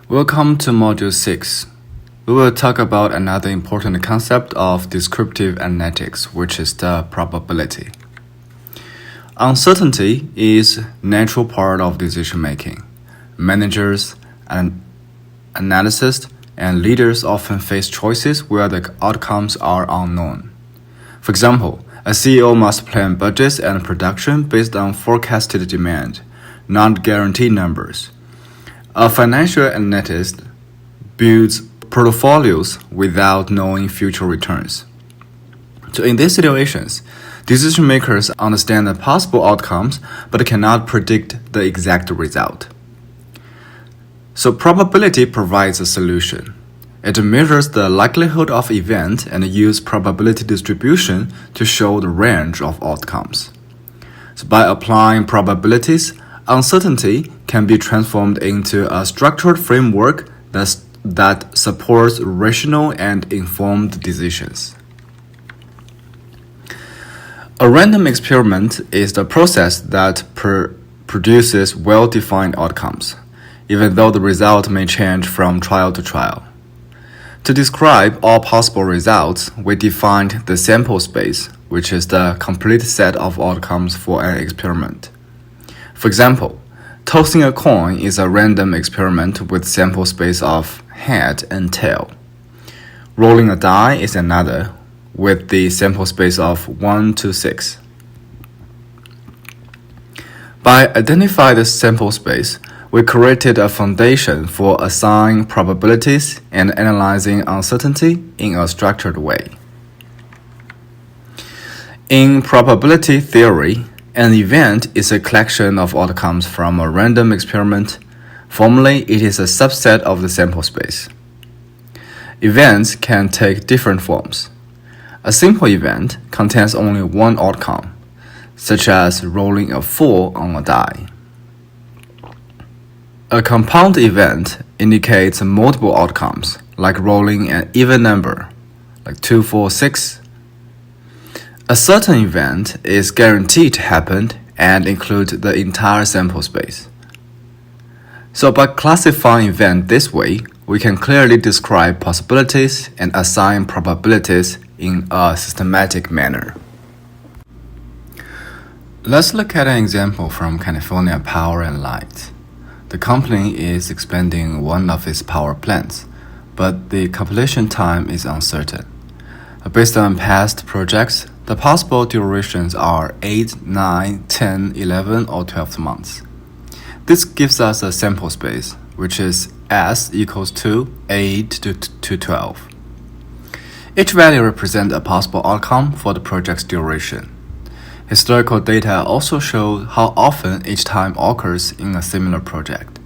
Welcome to Module 6. We will talk about another important concept of descriptive analytics, which is the probability. Uncertainty is a natural part of decision making. Managers, analysts, and leaders often face choices where the outcomes are unknown. For example, a CEO must plan budgets and production based on forecasted demand, not guaranteed numbers. A financial analyst builds portfolios without knowing future returns. So in these situations, decision makers understand the possible outcomes but cannot predict the exact result. So probability provides a solution. It measures the likelihood of event and uses probability distribution to show the range of outcomes. So by applying probabilities, uncertainty can be transformed into a structured framework that supports rational and informed decisions. A random experiment is the process that produces well-defined outcomes, even though the result may change from trial to trial. To describe all possible results, we defined the sample space, which is the complete set of outcomes for an experiment. For example, tossing a coin is a random experiment with sample space of head and tail. Rolling a die is another, with the sample space of 1 to 6. By identifying the sample space, we created a foundation for assigning probabilities and analyzing uncertainty in a structured way. In probability theory, an event is a collection of outcomes from a random experiment. Formally, it is a subset of the sample space. Events can take different forms. A simple event contains only one outcome, such as rolling a 4 on a die. A compound event indicates multiple outcomes, like rolling an even number, like 2, 4, 6. A certain event is guaranteed to happen and include the entire sample space. So by classifying events this way, we can clearly describe possibilities and assign probabilities in a systematic manner. Let's look at an example from California Power and Light. The company is expanding one of its power plants, but the completion time is uncertain. Based on past projects, the possible durations are 8, 9, 10, 11, or 12 months. This gives us a sample space, which is S equals to 8 to 12. Each value represents a possible outcome for the project's duration. Historical data also show how often each time occurs in a similar project.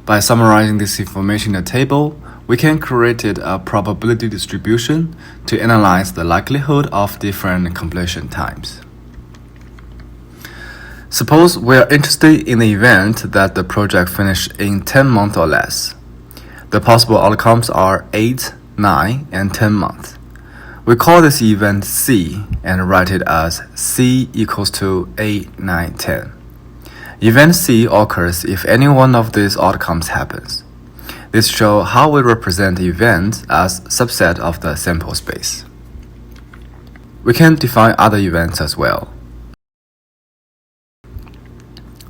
By summarizing this information in a table, we can create a probability distribution to analyze the likelihood of different completion times. Suppose we are interested in the event that the project finished in 10 months or less. The possible outcomes are 8, 9, and 10 months. We call this event C and write it as C equals to 8, 9, 10. Event C occurs if any one of these outcomes happens. This shows how we represent events as subset of the sample space. We can define other events as well.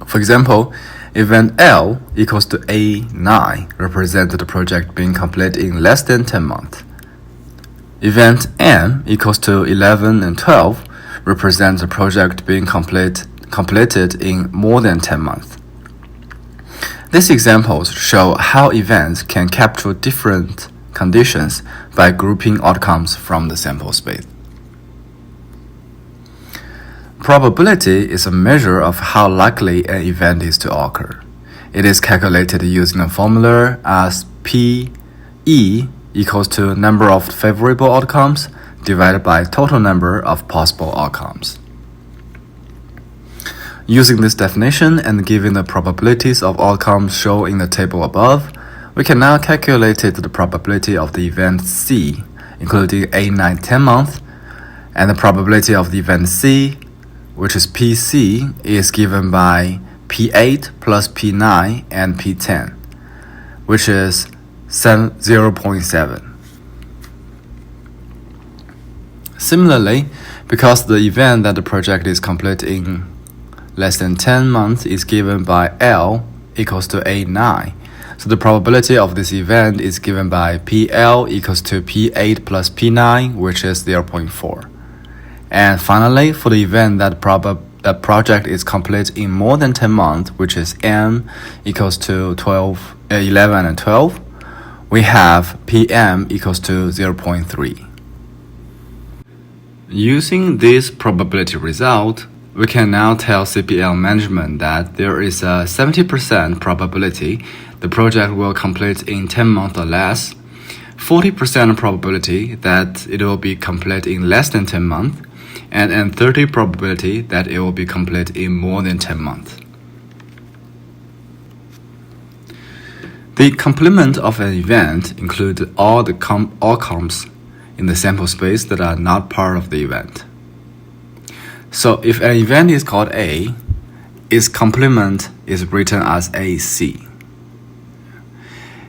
For example, event L equals to A9 represents the project being completed in less than 10 months. Event M equals to 11 and 12 represents the project being completed in more than 10 months. These examples show how events can capture different conditions by grouping outcomes from the sample space. Probability is a measure of how likely an event is to occur. It is calculated using a formula as P(E) equals to number of favorable outcomes divided by total number of possible outcomes. Using this definition and given the probabilities of outcomes shown in the table above, we can now calculate the probability of the event C, including 8, 9, 10 months, and the probability of the event C, which is PC, is given by P8 plus P9 and P10. which is 0.7. Similarly, because the event that the project is complete in less than 10 months is given by L equals to A9, so the probability of this event is given by PL equals to P8 plus P9, which is 0.4. And finally, for the event that project is complete in more than 10 months, which is M equals to 11 and 12, we have PM equals to 0.3. Using this probability result, we can now tell CPL management that there is a 70% probability the project will complete in 10 months or less, 40% probability that it will be complete in less than 10 months, and 30% probability that it will be complete in more than 10 months. The complement of an event includes all the outcomes in the sample space that are not part of the event. So if an event is called A, its complement is written as AC.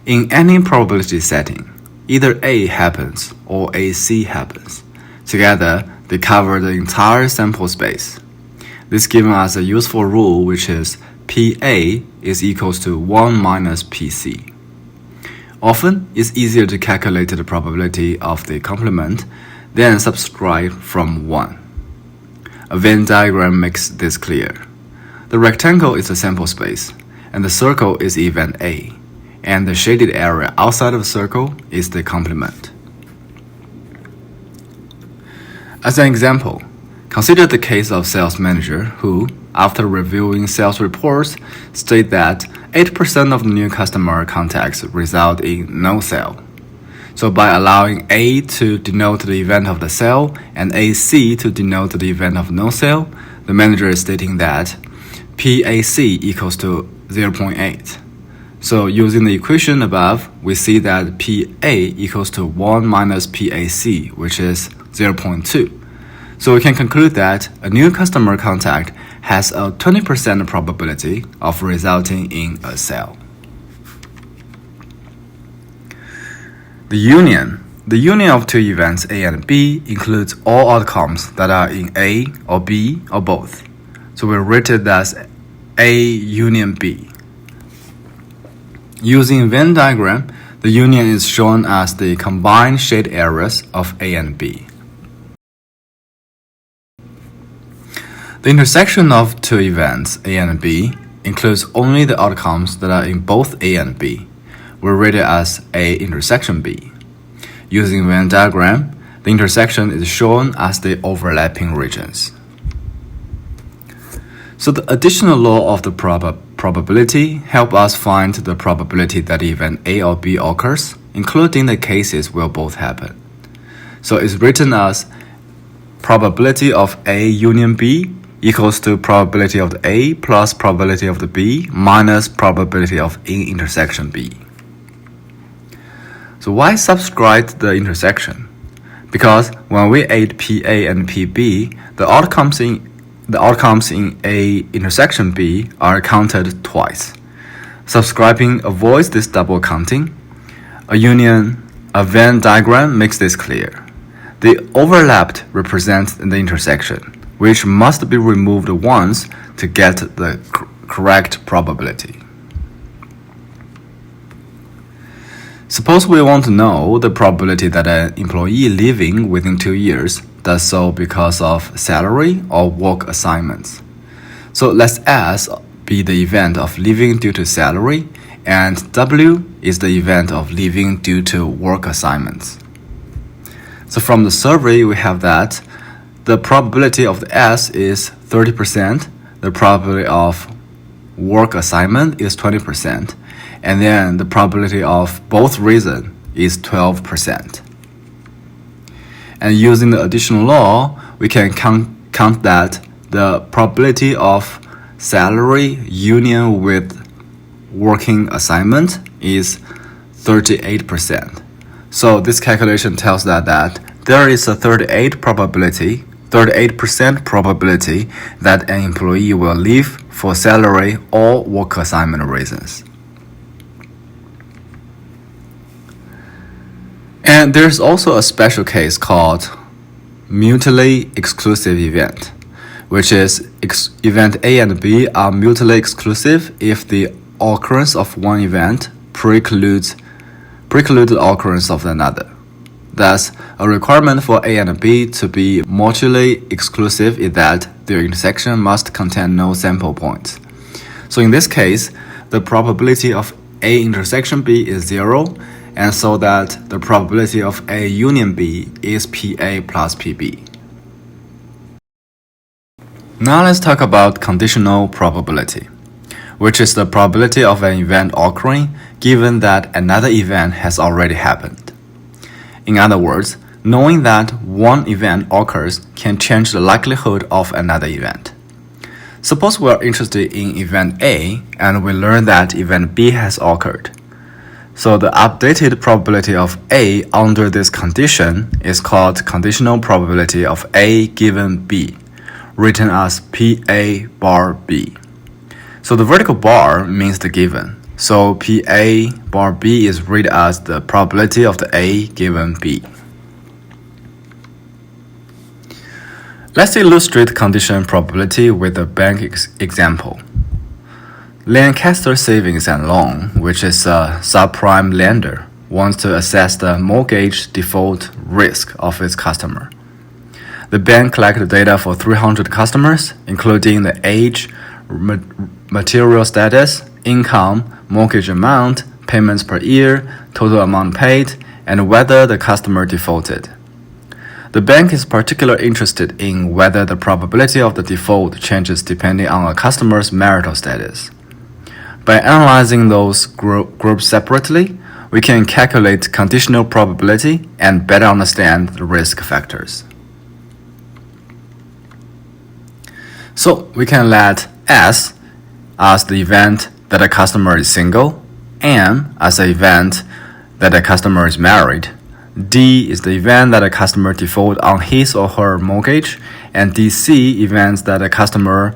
In any probability setting, either A happens or AC happens. Together, they cover the entire sample space. This gives us a useful rule, which is PA is equals to 1 minus PC. Often, it's easier to calculate the probability of the complement than subtract from 1. A Venn diagram makes this clear. The rectangle is the sample space, and the circle is event A, and the shaded area outside of the circle is the complement. As an example, consider the case of sales manager who, after reviewing sales reports, state that 8% of the new customer contacts result in no sale. So by allowing A to denote the event of the sale and AC to denote the event of no sale, the manager is stating that PAC equals to 0.8. So using the equation above, we see that PA equals to 1 minus PAC, which is 0.2. So we can conclude that a new customer contact has a 20% probability of resulting in a sale. The union of two events A and B includes all outcomes that are in A or B or both. So we rate it as A union B. Using Venn diagram, the union is shown as the combined shade areas of A and B. The intersection of two events, A and B, includes only the outcomes that are in both A and B. We rate it as A intersection B. Using Venn diagram, the intersection is shown as the overlapping regions. So the additional law of the probability help us find the probability that event A or B occurs, including the cases where both happen. So it's written as probability of A union B equals to probability of the A plus probability of the B minus probability of A intersection B. So why subtract the intersection? Because when we add PA and PB, the outcomes in A intersection B are counted twice. Subscribing avoids this double counting. A Venn diagram makes this clear. The overlapped represents the intersection, which must be removed once to get the correct probability. Suppose we want to know the probability that an employee leaving within 2 years does so because of salary or work assignments. So let's S be the event of leaving due to salary, and W is the event of leaving due to work assignments. So from the survey, we have that the probability of the S is 30%, the probability of work assignment is 20%, and then the probability of both reasons is 12%. And using the additional law, we can count that the probability of salary union with working assignment is 38%. So this calculation tells that there is a 38% probability that an employee will leave for salary or work assignment reasons. And there's also a special case called mutually exclusive event, which is event A and B are mutually exclusive if the occurrence of one event precludes the occurrence of another. Thus, a requirement for A and B to be mutually exclusive is that their intersection must contain no sample points. So in this case, the probability of A intersection B is 0, and so that the probability of A union B is PA plus PB. Now let's talk about conditional probability, which is the probability of an event occurring given that another event has already happened. In other words, knowing that one event occurs can change the likelihood of another event. Suppose we are interested in event A and we learn that event B has occurred. So the updated probability of A under this condition is called conditional probability of A given B, written as PA bar B. So the vertical bar means the given. So PA bar B is read as the probability of the A given B. Let's illustrate condition probability with a bank example. Lancaster Savings and Loan, which is a subprime lender, wants to assess the mortgage default risk of its customer. The bank collected data for 300 customers, including the age, material status, income, mortgage amount, payments per year, total amount paid, and whether the customer defaulted. The bank is particularly interested in whether the probability of the default changes depending on a customer's marital status. By analyzing those groups separately, we can calculate conditional probability and better understand the risk factors. So we can let S as the event that a customer is single, M as the event that a customer is married, D is the event that a customer default on his or her mortgage, and DC events that a customer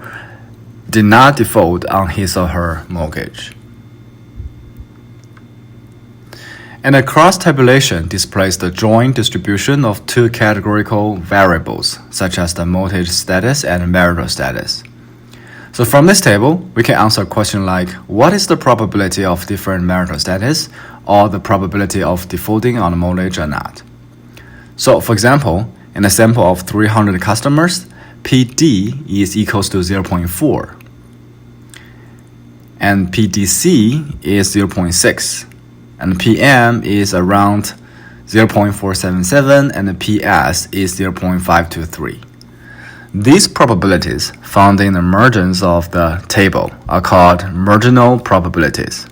did not default on his or her mortgage. And a cross tabulation displays the joint distribution of two categorical variables, such as the mortgage status and marital status. So from this table, we can answer a question like, what is the probability of different marital status, or the probability of defaulting on a mortgage or not? So for example, in a sample of 300 customers, PD is equals to 0.4, and PDC is 0.6, and PM is around 0.477, and the PS is 0.523. These probabilities found in the margins of the table are called marginal probabilities.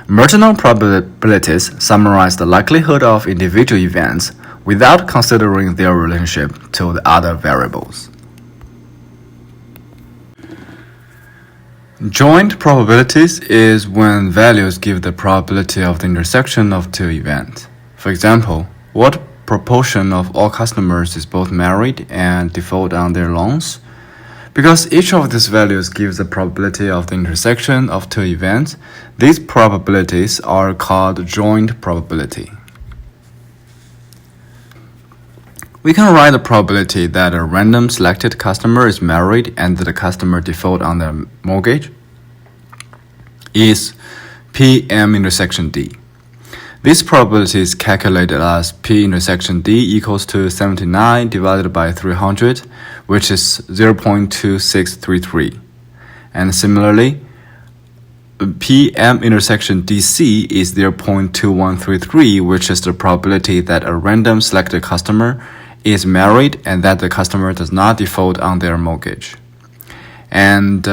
Marginal probabilities summarize the likelihood of individual events without considering their relationship to the other variables. Joint probabilities is when values give the probability of the intersection of two events. For example, what proportion of all customers is both married and default on their loans? Because each of these values gives the probability of the intersection of two events, these probabilities are called joint probability. We can write the probability that a random selected customer is married and that the customer default on their mortgage is PM intersection D. This probability is calculated as P intersection D equals to 79 divided by 300, which is 0.2633. And similarly, PM intersection DC is 0.2133, which is the probability that a random selected customer is married and that the customer does not default on their mortgage. And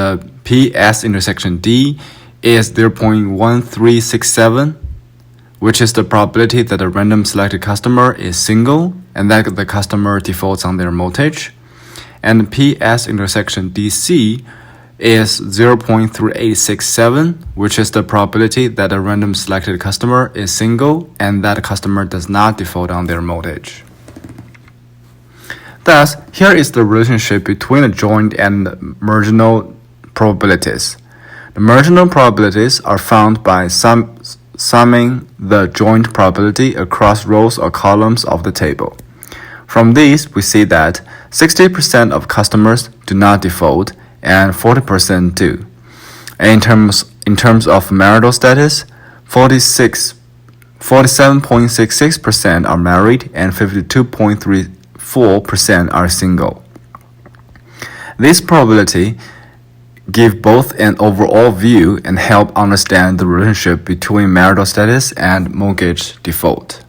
PS intersection D is 0.1367, which is the probability that a random selected customer is single and that the customer defaults on their mortgage. And PS intersection DC is 0.3867, which is the probability that a random selected customer is single and that the customer does not default on their mortgage. Thus, here is the relationship between the joint and marginal probabilities. The marginal probabilities are found by summing the joint probability across rows or columns of the table. From these, we see that 60% of customers do not default and 40% do. And in terms of marital status, 47.66% are married and 52.34% are single. This probability give both an overall view and help understand the relationship between marital status and mortgage default.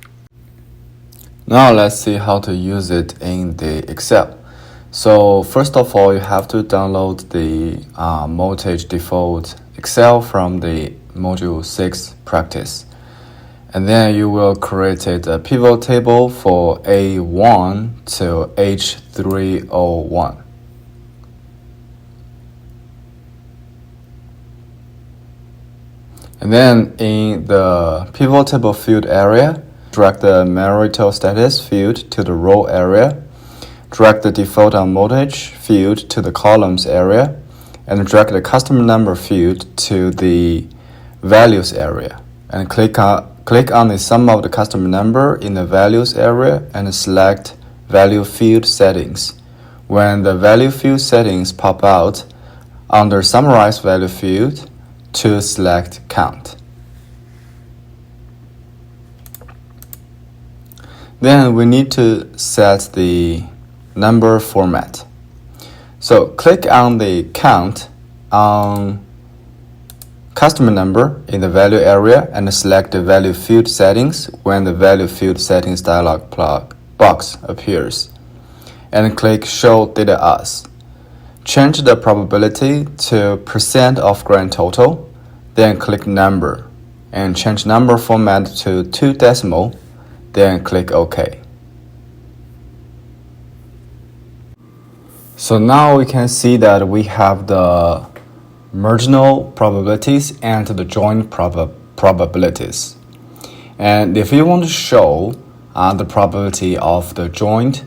Now let's see how to use it in the Excel. So first of all, you have to download the mortgage default Excel from the module 6 practice. And then you will create a pivot table for A1 to H301. And then in the pivot table field area, drag the marital status field to the row area, drag the default on mortgage field to the columns area, and drag the customer number field to the values area. And click on the sum of the customer number in the values area and select value field settings. When the value field settings pop out, under summarize value field, to select count. Then we need to set the number format. So click on the count on customer number in the value area and select the value field settings when the value field settings dialog box appears. And click show data as. Change the probability to % of grand total, then click number, and change number format to 2 decimal, then click OK. So now we can see that we have the marginal probabilities and the joint probabilities. And if you want to show the probability of the joint,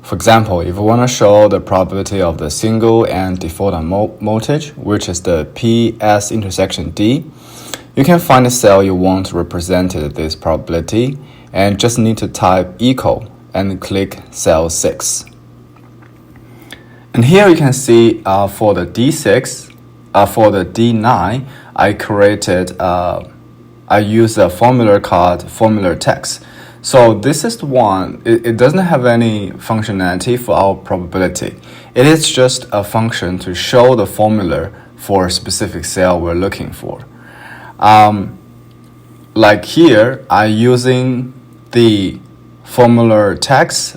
for example, if you want to show the probability of the single and default on mortgage, which is the PS intersection D, you can find the cell you want to represent this probability and just need to type equal and click cell 6. And here you can see for the D6, for the D9, I use a formula called formula text. So this is the one, it doesn't have any functionality for our probability. It is just a function to show the formula for a specific cell we're looking for. Like here, I'm using the formula text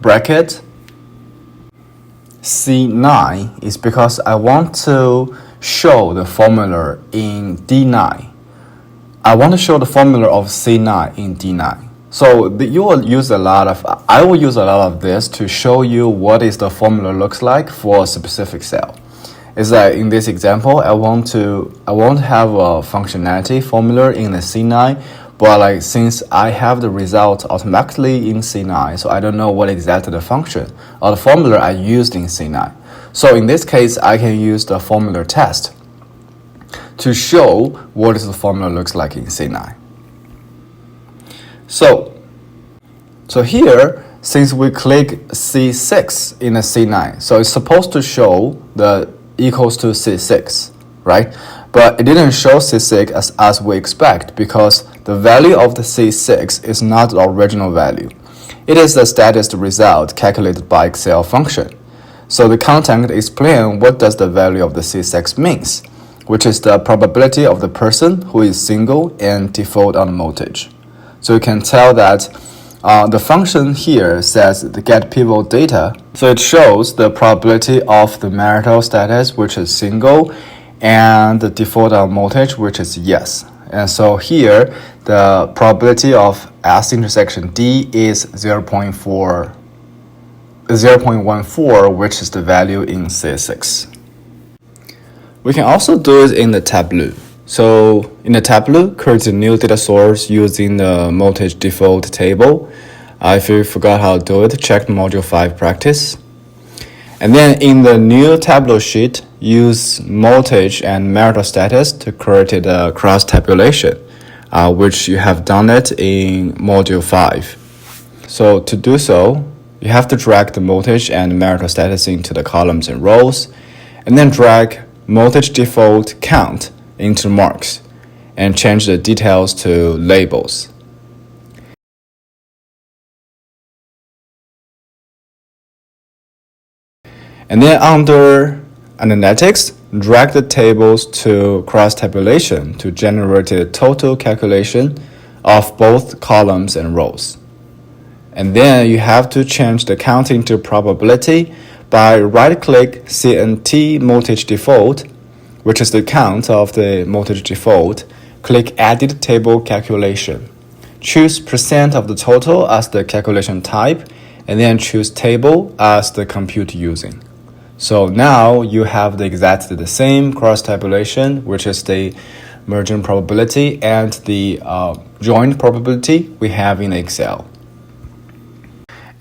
bracket C9 is because I want to show the formula in D9. I want to show the formula of C9 in D9. So I will use a lot of this to show you what is the formula looks like for a specific cell. Is that in this example, I won't have a functionality formula in the C9, but since I have the result automatically in C9, so I don't know what exactly the function or the formula I used in C9. So in this case, I can use the formula test to show what is the formula looks like in C9. So here, since we click C6 in a C9, so it's supposed to show the equals to C6, right? But it didn't show C6 as we expect because the value of the C6 is not the original value. It is the status result calculated by Excel function. So the content explains what does the value of the C6 means, which is the probability of the person who is single and default on mortgage. So you can tell that the function here says the get pivot data. So it shows the probability of the marital status, which is single, and the default on mortgage, which is yes. And so here, the probability of S intersection D is 0.14, which is the value in C6. We can also do it in the Tableau. So in the Tableau, create a new data source using the mortgage default table. If you forgot how to do it, check the module 5 practice. And then in the new Tableau sheet, use mortgage and marital status to create the cross tabulation, which you have done it in module 5. So to do so, you have to drag the mortgage and marital status into the columns and rows, and then drag mortgage default count into marks, and change the details to labels. And then under Analytics, drag the tables to cross tabulation to generate a total calculation of both columns and rows. And then you have to change the counting to probability by right-click CNT mortgage default, which is the count of the mortgage default. Click Edit Table Calculation. Choose percent of the total as the calculation type, and then choose Table as the compute using. So now you have exactly the same cross tabulation, which is the merging probability and the joint probability we have in Excel.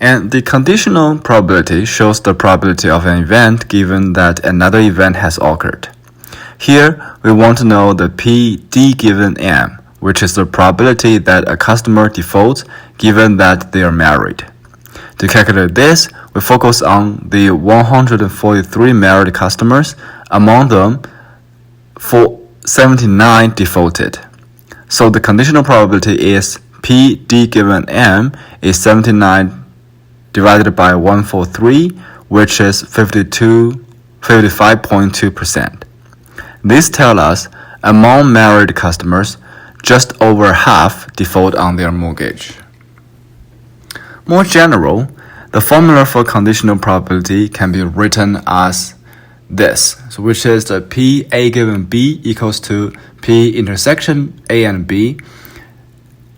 And the conditional probability shows the probability of an event given that another event has occurred. Here, we want to know the PD given M, which is the probability that a customer defaults given that they are married. To calculate this, we focus on the 143 married customers. Among them, 79 defaulted. So the conditional probability is PD given M is 79 divided by 143, which is 55.2%. This tells us among married customers, just over half default on their mortgage. More general, the formula for conditional probability can be written as this, which is the P A given B equals to P intersection A and B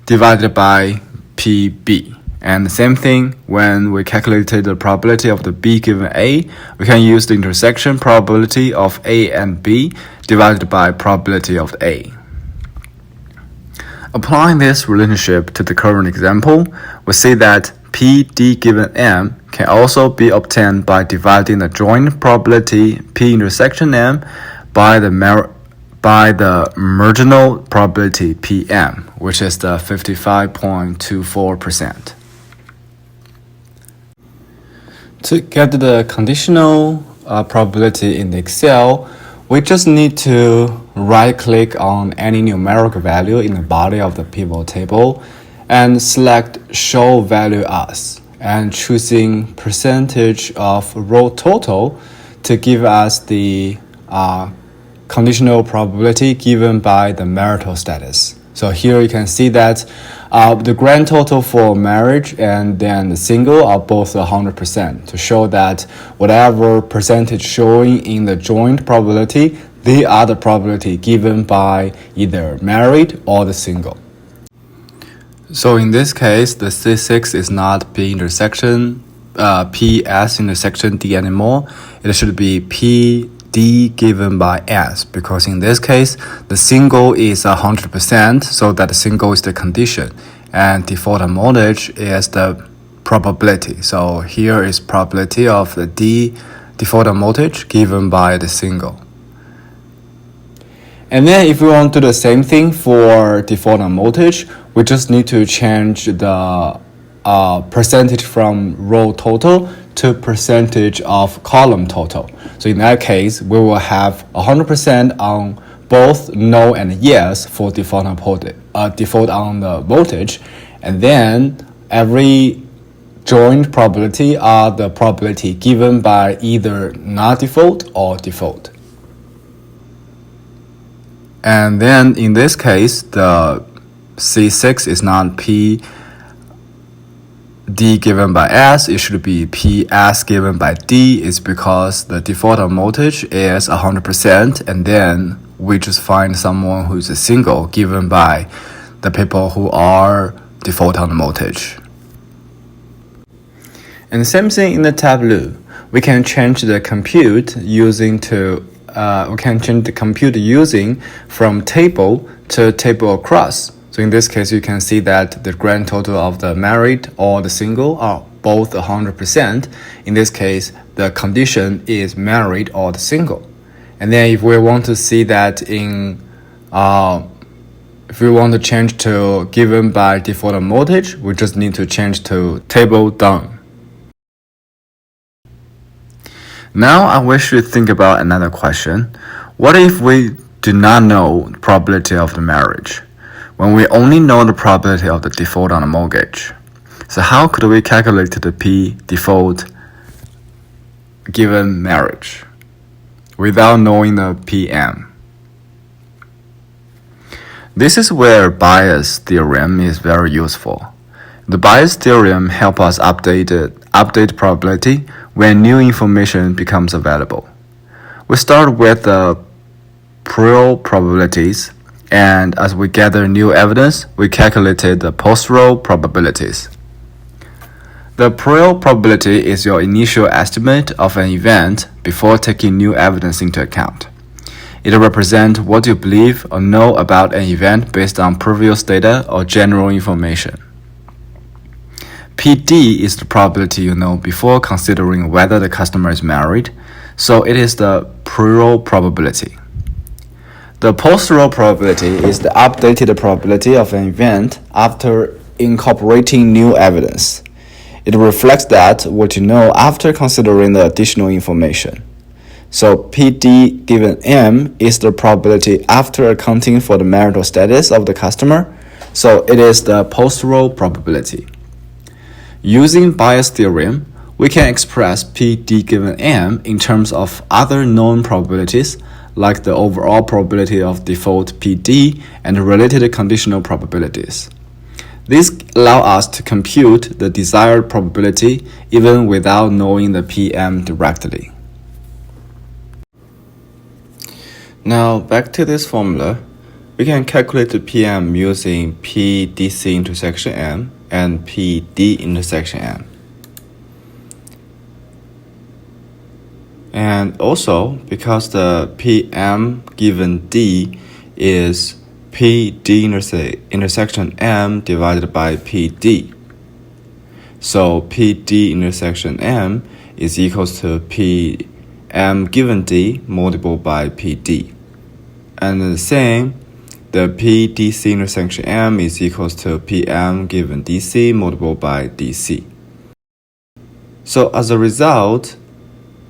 divided by PB. And the same thing when we calculated the probability of the B given A, we can use the intersection probability of A and B divided by probability of A. Applying this relationship to the current example, we see that PD given M can also be obtained by dividing the joint probability P intersection M by the marginal probability PM, which is the 55.24%. To get the conditional probability in Excel, we just need to right-click on any numeric value in the body of the pivot table and select Show Value As, and choosing percentage of row total to give us the conditional probability given by the marital status. So here you can see that the grand total for marriage and then the single are both 100%, to show that whatever percentage showing in the joint probability, they are the probability given by either married or the single. So in this case, the C6 is not P intersection PS intersection D anymore. It should be PD given by S, because in this case, the single is 100%, so that the single is the condition, and default mortgage is the probability. So here is probability of the D default mortgage given by the single. And then if we want to do the same thing for default mortgage, we just need to change the percentage from row total to percentage of column total. So in that case, we will have 100% on both no and yes for default on the voltage, and then every joint probability are the probability given by either not default or default. And then in this case, the C6 is not P D given by S, it should be PS given by D, is because the default mortgage is 100%, and then we just find someone who's a single given by the people who are default on the mortgage. And the same thing in the Tableau. We can change the compute using from table to table across. So in this case, you can see that the grand total of the married or the single are both 100%. In this case, the condition is married or single. And then if we want to see that if we want to change to given by default mortgage, we just need to change to table done. Now I wish you think about another question. What if we do not know the probability of the marriage, when we only know the probability of the default on the mortgage? So how could we calculate the P default given marriage without knowing the PM? This is where Bayes' theorem is very useful. The Bayes' theorem helps us update probability when new information becomes available. We start with the prior probabilities, and as we gather new evidence, we calculated the post-row probabilities. The prior probability is your initial estimate of an event before taking new evidence into account. It represents what you believe or know about an event based on previous data or general information. PD is the probability you know before considering whether the customer is married, so it is the prior probability. The post-row probability is the updated probability of an event after incorporating new evidence. It reflects that what you know after considering the additional information. So PD given M is the probability after accounting for the marital status of the customer, so it is the post-row probability. Using Bayes' theorem, we can express PD given M in terms of other known probabilities like the overall probability of default PD and related conditional probabilities. These allow us to compute the desired probability even without knowing the PM directly. Now back to this formula, we can calculate the PM using PDC intersection M and PD intersection M. And also, because the PM given D is PD intersection M divided by PD. So PD intersection M is equals to PM given D multiplied by PD. And the same, the PDC intersection M is equals to PM given DC multiplied by DC. So as a result,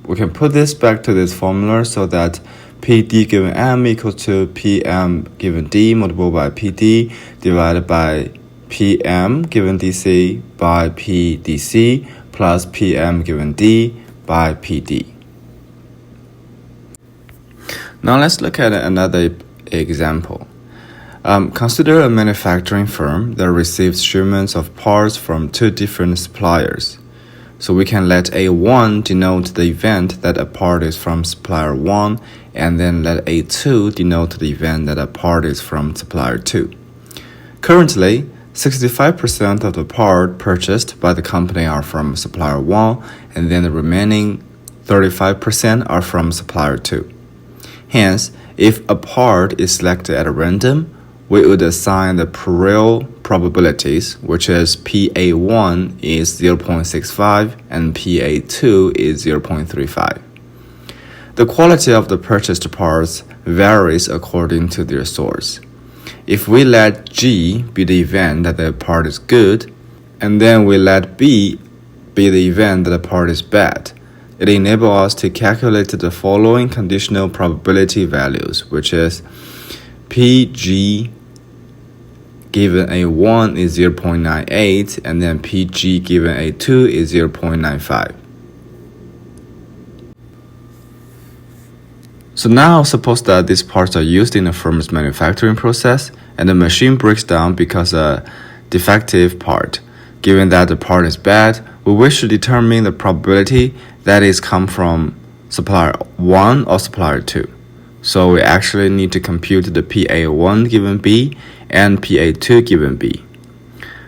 we can put this back to this formula so that PD given M equals to PM given D multiplied by PD divided by PM given DC by PDC plus PM given D by PD. Now let's look at another example. Consider a manufacturing firm that receives shipments of parts from two different suppliers. So we can let A1 denote the event that a part is from supplier 1, and then let A2 denote the event that a part is from supplier 2. Currently, 65% of the part purchased by the company are from supplier 1, and then the remaining 35% are from supplier 2. Hence, if a part is selected at random, we would assign the prior probabilities, which is PA1 is 0.65 and PA2 is 0.35. The quality of the purchased parts varies according to their source. If we let G be the event that the part is good, and then we let B be the event that the part is bad, it enables us to calculate the following conditional probability values, which is PG given A1 is 0.98 and then PG given A2 is 0.95. So now suppose that these parts are used in a firm's manufacturing process and the machine breaks down because a defective part. Given that the part is bad, we wish to determine the probability that is come from supplier 1 or supplier 2. So we actually need to compute the PA1 given B and PA2 given B.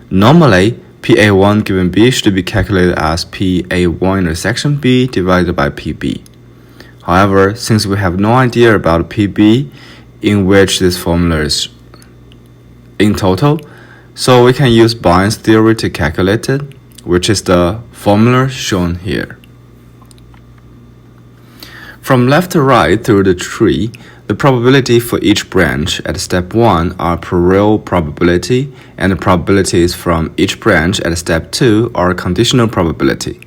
Normally, PA1 given B should be calculated as PA1 intersection B divided by PB. However, since we have no idea about PB, in which this formula is in total, so we can use Bayes' theory to calculate it, which is the formula shown here. From left to right through the tree, the probability for each branch at step 1 are real probability, and the probabilities from each branch at step 2 are conditional probability.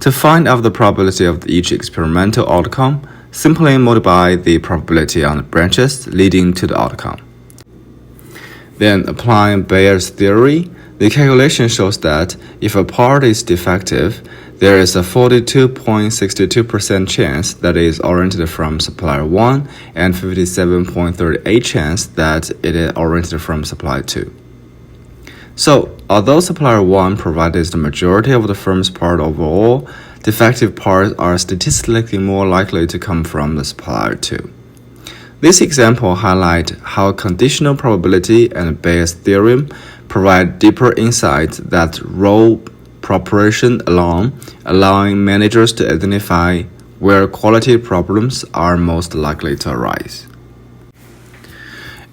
To find out the probability of each experimental outcome, simply multiply the probability on the branches leading to the outcome. Then, applying Bayes' theory, the calculation shows that if a part is defective, there is a 42.62% chance that it is oriented from supplier 1 and 57.38% chance that it is oriented from supplier 2. So, although supplier 1 provided the majority of the firm's part overall, defective parts are statistically more likely to come from the supplier 2. This example highlights how conditional probability and Bayes' theorem provide deeper insights that role proportion alone, allowing managers to identify where quality problems are most likely to arise.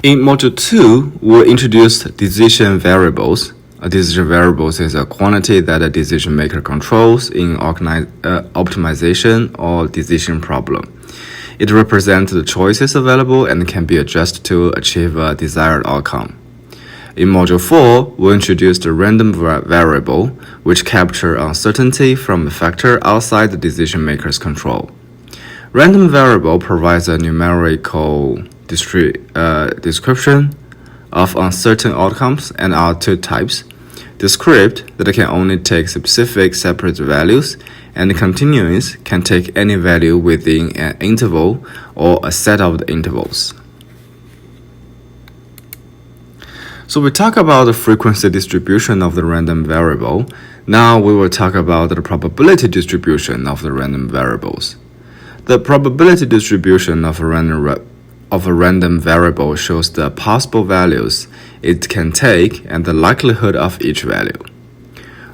In Module 2, we'll introduce decision variables. A decision variable is a quantity that a decision maker controls in optimization or decision problem. It represents the choices available and can be adjusted to achieve a desired outcome. In Module 4, we'll introduce the random variable, which captures uncertainty from a factor outside the decision maker's control. Random variable provides a numerical description of uncertain outcomes and are two types: discrete, that can only take specific separate values, and continuous, can take any value within an interval or a set of the intervals. So we talk about the frequency distribution of the random variable. Now we will talk about the probability distribution of the random variables. The probability distribution of a random variable shows the possible values it can take and the likelihood of each value.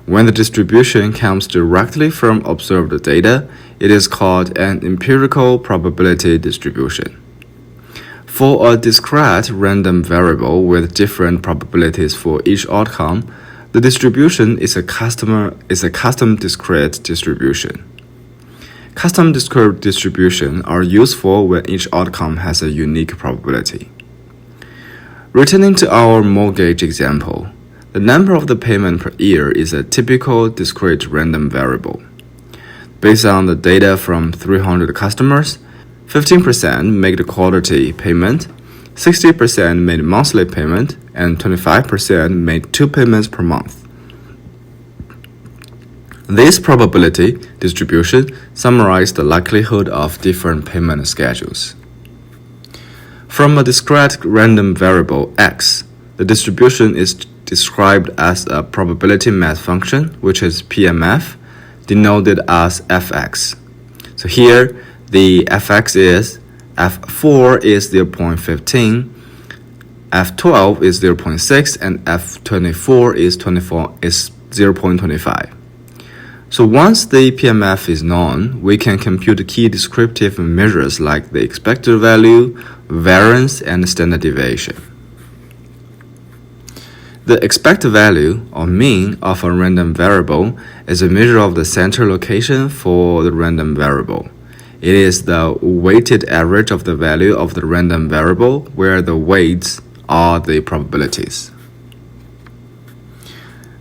When the distribution comes directly from observed data, it is called an empirical probability distribution. For a discrete random variable with different probabilities for each outcome, the distribution is a custom discrete distribution. Custom discrete distributions are useful when each outcome has a unique probability. Returning to our mortgage example, the number of the payment per year is a typical discrete random variable. Based on the data from 300 customers, 15% made the quarterly payment, 60% made monthly payment, and 25% made 2 payments per month. This probability distribution summarizes the likelihood of different payment schedules. From a discrete random variable x, the distribution is described as a probability mass function, which is PMF, denoted as fx. So here, the fx is f4 is 0.15, f12 is 0.6, and f24 is 0.25. So once the PMF is known, we can compute key descriptive measures like the expected value, variance, and standard deviation. The expected value, or mean, of a random variable is a measure of the center location for the random variable. It is the weighted average of the value of the random variable, where the weights are the probabilities.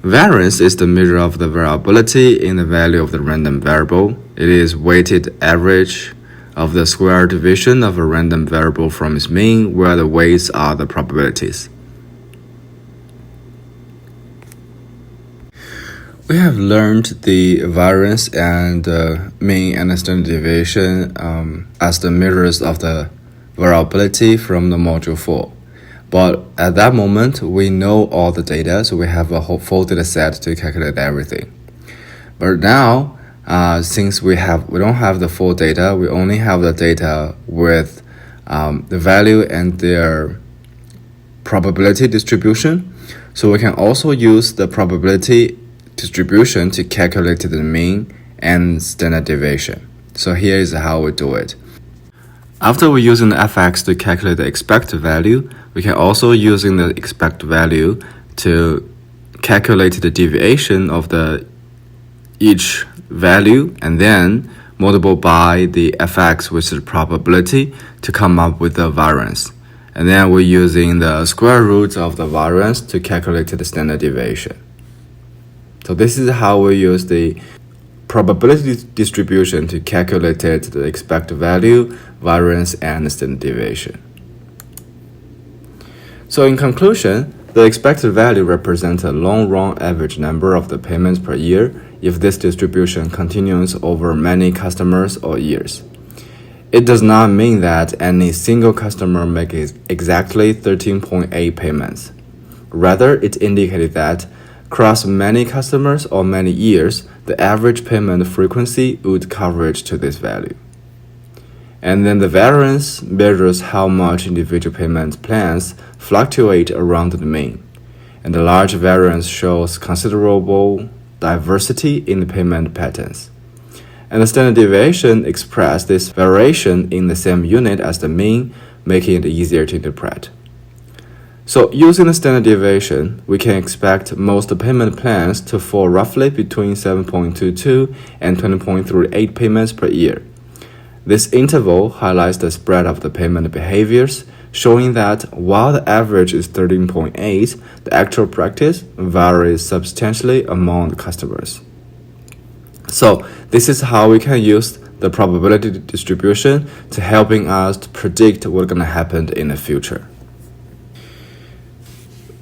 Variance is the measure of the variability in the value of the random variable. It is weighted average of the square division of a random variable from its mean, where the weights are the probabilities. We have learned the variance and mean and standard deviation as the measures of the variability from the Module 4. But at that moment, we know all the data, so we have a whole full data set to calculate everything. But now, since we don't have the full data, we only have the data with the value and their probability distribution. So we can also use the probability distribution to calculate the mean and standard deviation. So here is how we do it. After we're using the fx to calculate the expected value, we can also using the expected value to calculate the deviation of each value, and then multiply by the fx, which is the probability, to come up with the variance. And then we're using the square root of the variance to calculate the standard deviation. So this is how we use the probability distribution to calculate the expected value, variance, and standard deviation. So in conclusion, the expected value represents a long-run average number of the payments per year if this distribution continues over many customers or years. It does not mean that any single customer makes exactly 13.8 payments. Rather, it indicated that across many customers or many years, the average payment frequency would converge to this value. And then the variance measures how much individual payment plans fluctuate around the mean. And the large variance shows considerable diversity in the payment patterns. And the standard deviation expresses this variation in the same unit as the mean, making it easier to interpret. So using the standard deviation, we can expect most payment plans to fall roughly between 7.22 and 20.38 payments per year. This interval highlights the spread of the payment behaviors, showing that while the average is 13.8, the actual practice varies substantially among the customers. So this is how we can use the probability distribution to helping us to predict what's going to happen in the future.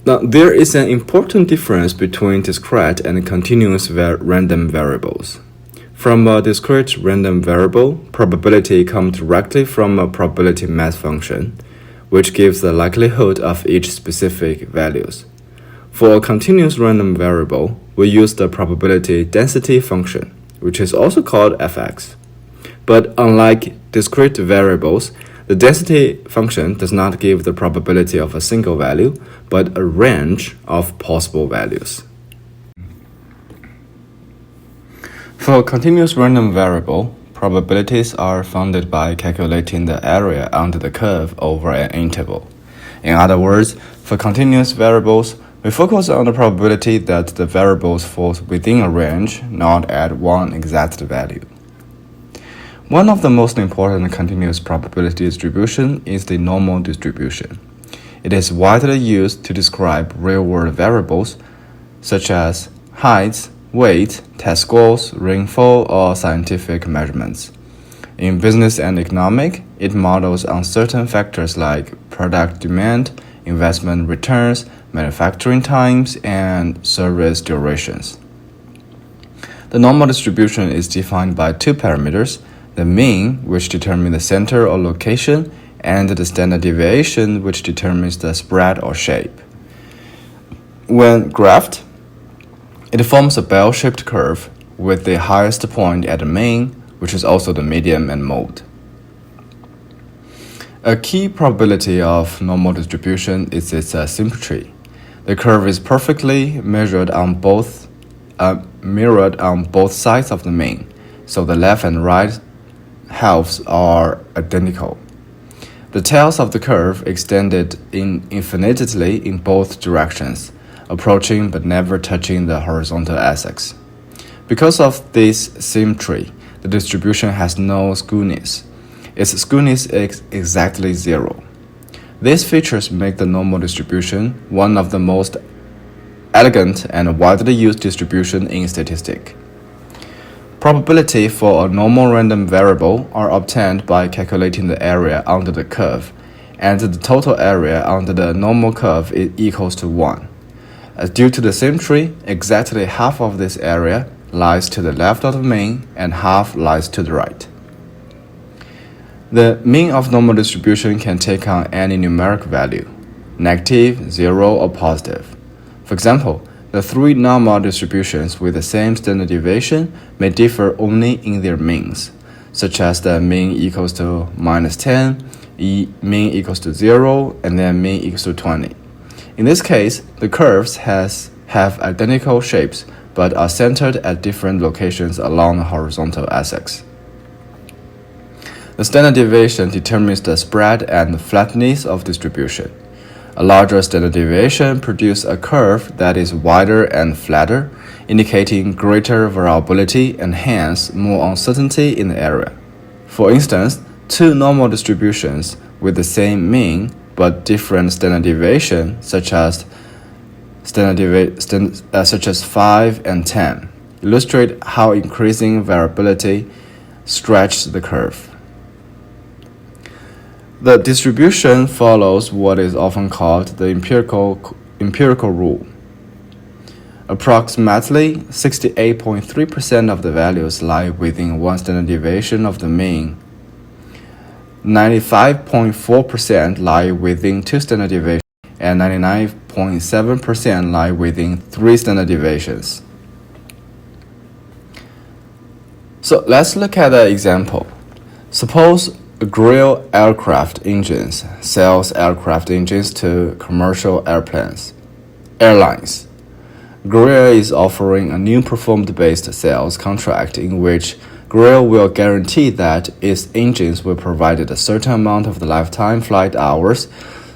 Now, there is an important difference between discrete and continuous random variables. From a discrete random variable, probability comes directly from a probability mass function, which gives the likelihood of each specific values. For a continuous random variable, we use the probability density function, which is also called fx. But unlike discrete variables, the density function does not give the probability of a single value, but a range of possible values. For a continuous random variable, probabilities are founded by calculating the area under the curve over an interval. In other words, for continuous variables, we focus on the probability that the variables fall within a range, not at one exact value. One of the most important continuous probability distribution is the normal distribution. It is widely used to describe real-world variables such as height, weight, test scores, rainfall, or scientific measurements. In business and economic, it models uncertain factors like product demand, investment returns, manufacturing times, and service durations. The normal distribution is defined by two parameters, the mean, which determines the center or location, and the standard deviation, which determines the spread or shape. When graphed, it forms a bell-shaped curve with the highest point at the mean, which is also the median and mode. A key probability of normal distribution is its symmetry. The curve is perfectly mirrored on both sides of the mean, so the left and right halves are identical. The tails of the curve extended infinitely in both directions, approaching but never touching the horizontal axis. Because of this symmetry, the distribution has no skewness. Its skewness is exactly zero. These features make the normal distribution one of the most elegant and widely used distribution in statistics. Probability for a normal random variable are obtained by calculating the area under the curve, and the total area under the normal curve is equals to 1. Due to the symmetry, exactly half of this area lies to the left of the mean and half lies to the right. The mean of normal distribution can take on any numeric value, negative, 0, or positive. For example, the three normal distributions with the same standard deviation may differ only in their means, such as the mean equals to -10, mean equals to 0, and then mean equals to 20. In this case, the curves have identical shapes but are centered at different locations along the horizontal axis. The standard deviation determines the spread and flatness of distribution. A larger standard deviation produces a curve that is wider and flatter, indicating greater variability and hence more uncertainty in the area. For instance, two normal distributions with the same mean but different standard deviation, such as 5 and 10, illustrate how increasing variability stretches the curve. The distribution follows what is often called the empirical rule. Approximately 68.3% of the values lie within one standard deviation of the mean. 95.4% lie within two standard deviations, and 99.7% lie within three standard deviations. So let's look at an example. Suppose Grill Aircraft Engines sells aircraft engines to commercial airlines. Grill is offering a new performance-based sales contract in which Grill will guarantee that its engines will provide a certain amount of the lifetime flight hours,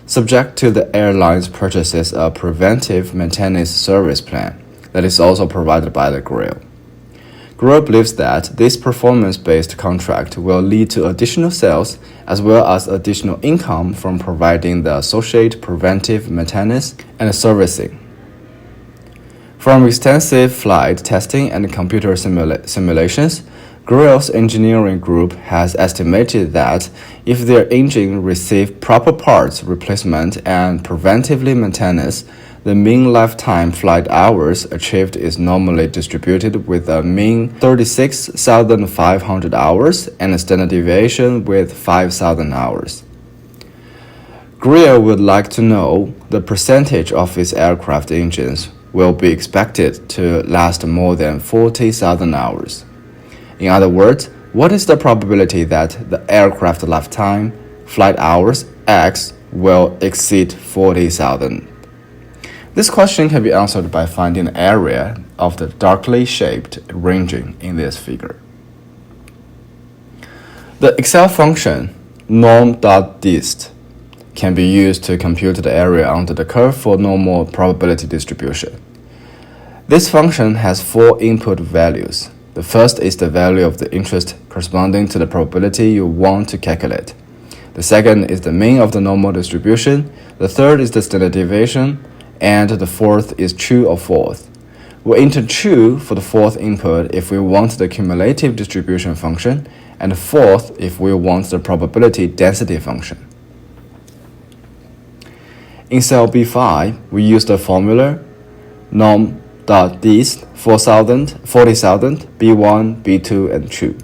subject to the airline's purchases a preventive maintenance service plan that is also provided by the Grill. Grill believes that this performance-based contract will lead to additional sales as well as additional income from providing the associated preventive maintenance and servicing. From extensive flight testing and computer simulations, Grill's engineering group has estimated that if their engine received proper parts replacement and preventively maintenance, the mean lifetime flight hours achieved is normally distributed with a mean 36,500 hours and a standard deviation with 5,000 hours. Grill would like to know the percentage of its aircraft engines will be expected to last more than 40,000 hours. In other words, what is the probability that the aircraft lifetime flight hours X will exceed 40,000? This question can be answered by finding the area of the darkly shaped region in this figure. The Excel function norm.dist can be used to compute the area under the curve for normal probability distribution. This function has four input values. The first is the value of the interest corresponding to the probability you want to calculate. The second is the mean of the normal distribution. The third is the standard deviation. And the fourth is true or false. We'll enter true for the fourth input if we want the cumulative distribution function, and false if we want the probability density function. In cell B5, we use the formula norm.dist 40,000, B1, B2, and true.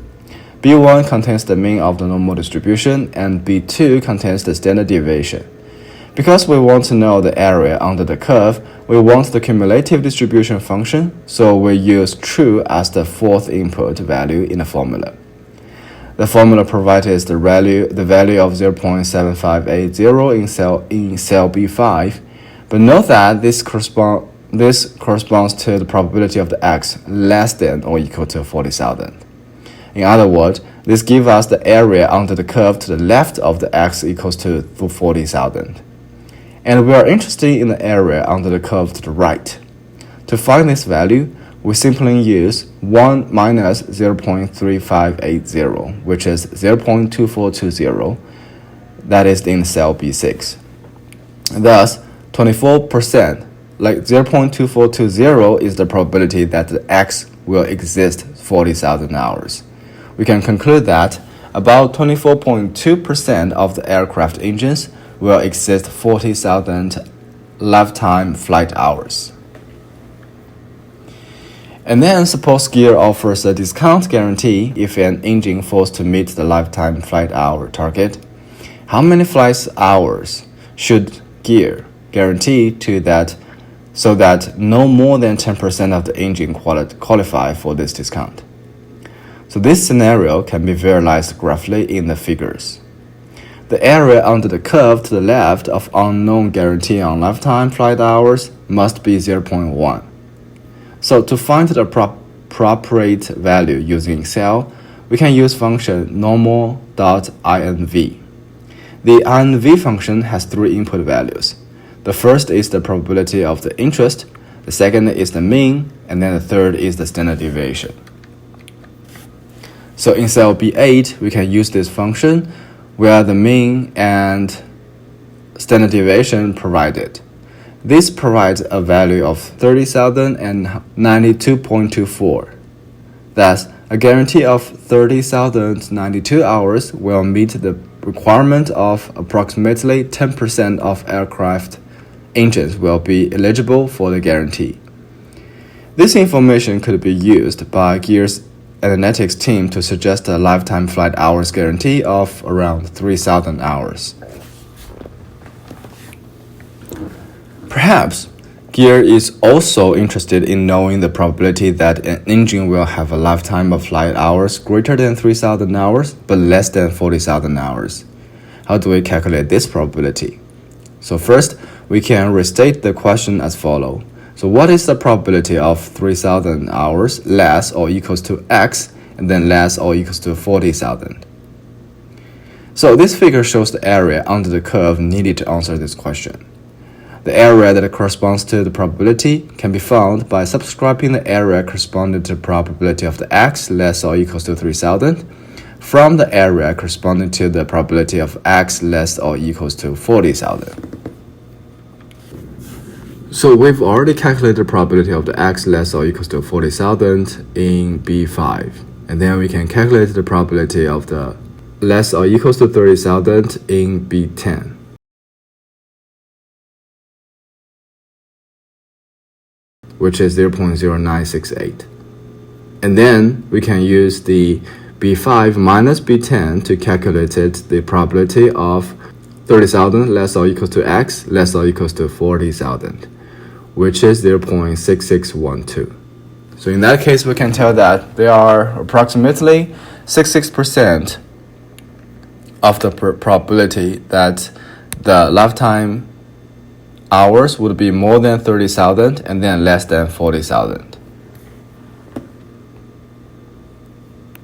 B1 contains the mean of the normal distribution, and B2 contains the standard deviation. Because we want to know the area under the curve, we want the cumulative distribution function, so we use true as the fourth input value in the formula. The formula provides the value of 0.7580 in cell B5, but note that this corresponds to the probability of the X less than or equal to 40,000. In other words, this gives us the area under the curve to the left of the X equals to 40,000. And we are interested in the area under the curve to the right. To find this value, we simply use 1 minus 0.3580, which is 0.2420, that is in cell B6. Thus, 24%, like 0.2420 is the probability that the X will exist 40,000 hours. We can conclude that about 24.2% of the aircraft engines will exist 40,000 lifetime flight hours. And then suppose Gear offers a discount guarantee if an engine fails to meet the lifetime flight hour target. How many flight hours should Gear guarantee to that so that no more than 10% of the engine qualify for this discount? So this scenario can be visualized graphically in the figures. The area under the curve to the left of unknown guarantee on lifetime flight hours must be 0.1. So to find the appropriate value using Excel, we can use function normal.inv. The inv function has three input values. The first is the probability of the interest. the second is the mean, and then the third is the standard deviation. So in cell B8, we can use this function where the mean and standard deviation provided. This provides a value of 30,092.24. Thus, a guarantee of 30,092 hours will meet the requirement of approximately 10% of aircraft engines will be eligible for the guarantee. This information could be used by Gear's analytics team to suggest a lifetime flight hours guarantee of around 3,000 hours. Perhaps Gear is also interested in knowing the probability that an engine will have a lifetime of flight hours greater than 3,000 hours but less than 40,000 hours. How do we calculate this probability? So first, we can restate the question as follows. So what is the probability of 3,000 hours less or equals to x and then less or equals to 40,000? So this figure shows the area under the curve needed to answer this question. The area that corresponds to the probability can be found by subscribing the area corresponding to the probability of the x less or equals to 3,000 from the area corresponding to the probability of x less or equals to 40,000. So we've already calculated the probability of the x less or equals to 40,000 in B5. And then we can calculate the probability of the less or equals to 30,000 in B10. Which is 0.0968. And then we can use the B5 minus B10 to calculate the probability of 30,000 less or equals to x less or equals to 40,000, which is 0.6612. So in that case, we can tell that there are approximately 66% of the probability that the lifetime hours would be more than 30,000 and then less than 40,000.